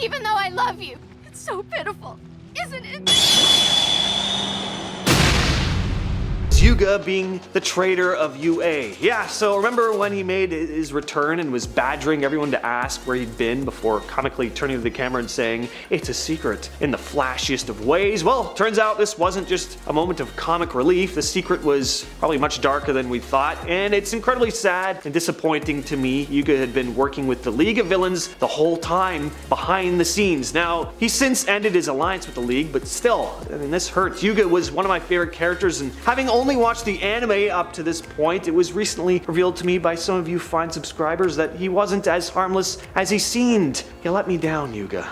even though I love you. It's so pitiful, isn't it? Yuga being the traitor of UA. Yeah, so remember when he made his return and was badgering everyone to ask where he'd been before comically turning to the camera and saying, "It's a secret," in the flashiest of ways? Well, turns out this wasn't just a moment of comic relief. The secret was probably much darker than we thought, and it's incredibly sad and disappointing to me. Yuga had been working with the League of Villains the whole time behind the scenes. Now, he's since ended his alliance with the League, but still, I mean, this hurts. Yuga was one of my favorite characters, and having only watched the anime up to this point, it was recently revealed to me by some of you fine subscribers that he wasn't as harmless as he seemed. You let me down, Yuga.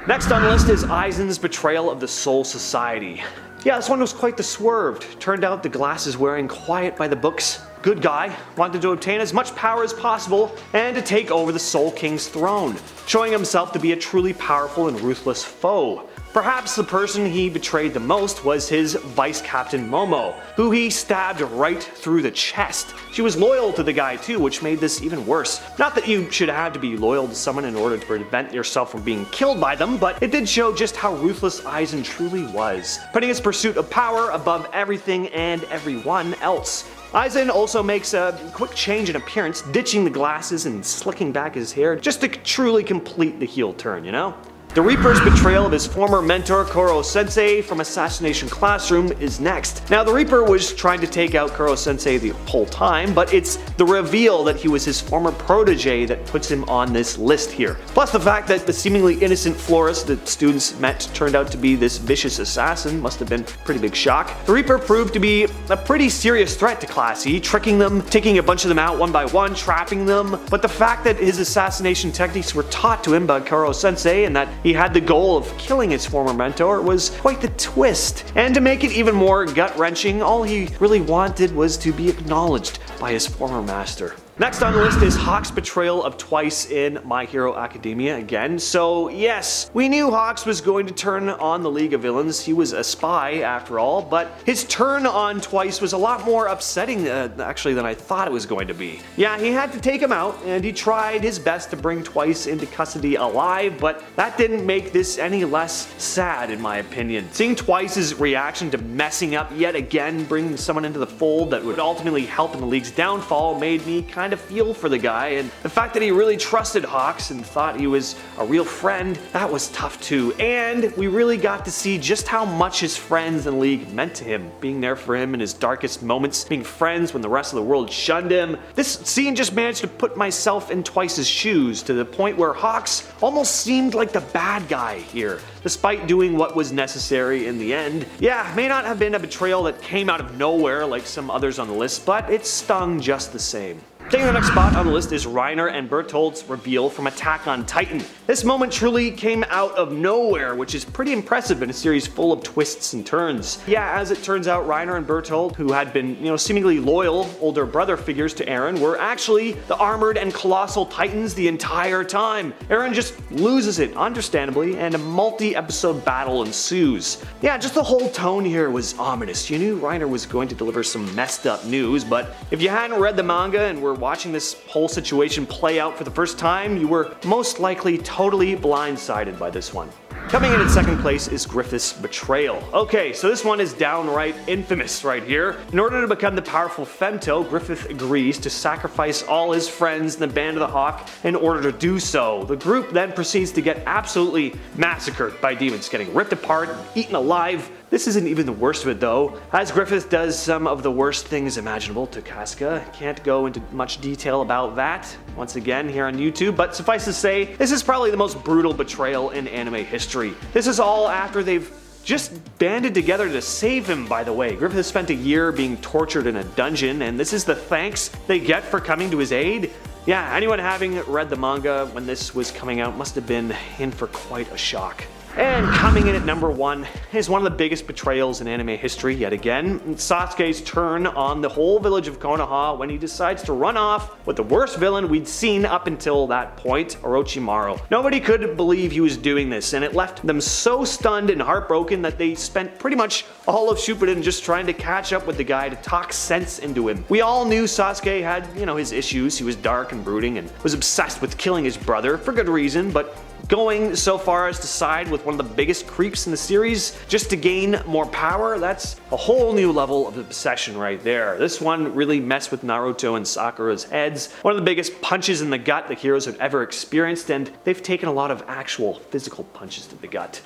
Next on the list is Aizen's betrayal of the Soul Society. Yeah, this one was quite the swerve. Turned out the glasses wearing, quiet by the books good guy wanted to obtain as much power as possible and to take over the Soul King's throne, showing himself to be a truly powerful and ruthless foe. Perhaps the person he betrayed the most was his vice captain Momo, who he stabbed right through the chest. She was loyal to the guy too, which made this even worse. Not that you should have to be loyal to someone in order to prevent yourself from being killed by them, but it did show just how ruthless Aizen truly was, putting his pursuit of power above everything and everyone else. Aizen also makes a quick change in appearance, ditching the glasses and slicking back his hair just to truly complete the heel turn, you know? The Reaper's betrayal of his former mentor Koro-sensei from Assassination Classroom is next. Now, the Reaper was trying to take out Koro-sensei the whole time, but it's the reveal that he was his former protege that puts him on this list here. Plus the fact that the seemingly innocent florist that students met turned out to be this vicious assassin must have been a pretty big shock. The Reaper proved to be a pretty serious threat to Class E, tricking them, taking a bunch of them out one by one, trapping them. But the fact that his assassination techniques were taught to him by Koro-sensei and that he had the goal of killing his former mentor was quite the twist. And to make it even more gut-wrenching, all he really wanted was to be acknowledged by his former master. Next on the list is Hawk's betrayal of Twice in My Hero Academia again. So yes, we knew Hawks was going to turn on the League of Villains. He was a spy after all, but his turn on Twice was a lot more upsetting actually than I thought it was going to be. Yeah, he had to take him out and he tried his best to bring Twice into custody alive, but that didn't make this any less sad in my opinion. Seeing Twice's reaction to messing up yet again, bringing someone into the fold that would ultimately help in the League's downfall made me kind of feel for the guy, and the fact that he really trusted Hawks and thought he was a real friend, that was tough too. And we really got to see just how much his friends and League meant to him, being there for him in his darkest moments, being friends when the rest of the world shunned him. This scene just managed to put myself in Twice's shoes to the point where Hawks almost seemed like the bad guy here, despite doing what was necessary in the end. Yeah, may not have been a betrayal that came out of nowhere like some others on the list, but it stung just the same. Taking the next spot on the list is Reiner and Bertholdt's reveal from Attack on Titan. This moment truly came out of nowhere, which is pretty impressive in a series full of twists and turns. Yeah, as it turns out, Reiner and Bertholdt, who had been, seemingly loyal older brother figures to Eren, were actually the armored and colossal titans the entire time. Eren just loses it, understandably, and a multi-episode battle ensues. Yeah, just the whole tone here was ominous. You knew Reiner was going to deliver some messed up news, but if you hadn't read the manga and were watching this whole situation play out for the first time, you were most likely totally blindsided by this one. Coming in at second place is Griffith's betrayal. Okay, so this one is downright infamous right here. In order to become the powerful femto, Griffith agrees to sacrifice all his friends in the Band of the Hawk in order to do so. The group then proceeds to get absolutely massacred by demons, getting ripped apart and eaten alive. This isn't even the worst of it though, as Griffith does some of the worst things imaginable to Casca. Can't go into much detail about that, once again, here on YouTube, but suffice to say, this is probably the most brutal betrayal in anime history. This is all after they've just banded together to save him, by the way. Griffith spent a year being tortured in a dungeon, and this is the thanks they get for coming to his aid? Yeah, anyone having read the manga when this was coming out must have been in for quite a shock. And coming in at number 1 is one of the biggest betrayals in anime history yet again. Sasuke's turn on the whole village of Konoha when he decides to run off with the worst villain we'd seen up until that point, Orochimaru. Nobody could believe he was doing this, and it left them so stunned and heartbroken that they spent pretty much all of Shippuden just trying to catch up with the guy to talk sense into him. We all knew Sasuke had, his issues. He was dark and brooding and was obsessed with killing his brother for good reason, but going so far as to side with one of the biggest creeps in the series just to gain more power, that's a whole new level of obsession right there. This one really messed with Naruto and Sakura's heads. One of the biggest punches in the gut the heroes have ever experienced, and they've taken a lot of actual physical punches to the gut.